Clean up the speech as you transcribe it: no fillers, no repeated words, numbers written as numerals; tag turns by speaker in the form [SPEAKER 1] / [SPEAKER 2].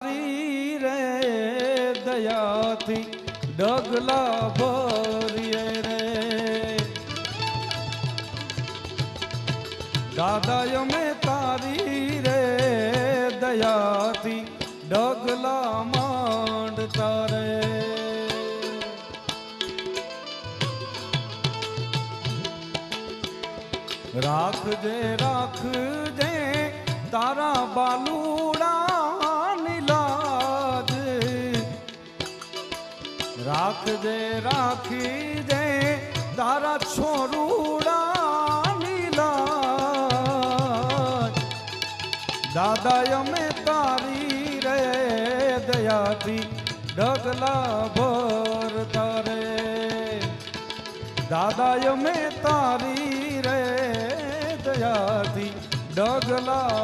[SPEAKER 1] રે દયાથી ડગલા ભરીએ રે દાદા અમે તારી રે દયાથી ડગલા માંડતા રે રાખજે રાખજે તારા બાલુડા નીલાજ રાખજે રાખીજે તારા છોરુડા નીલાજ દાદા અમે તારી રે દયાથી ડગલા ભરતા રે દાદા અમે તારી રે દયાથી ડગલા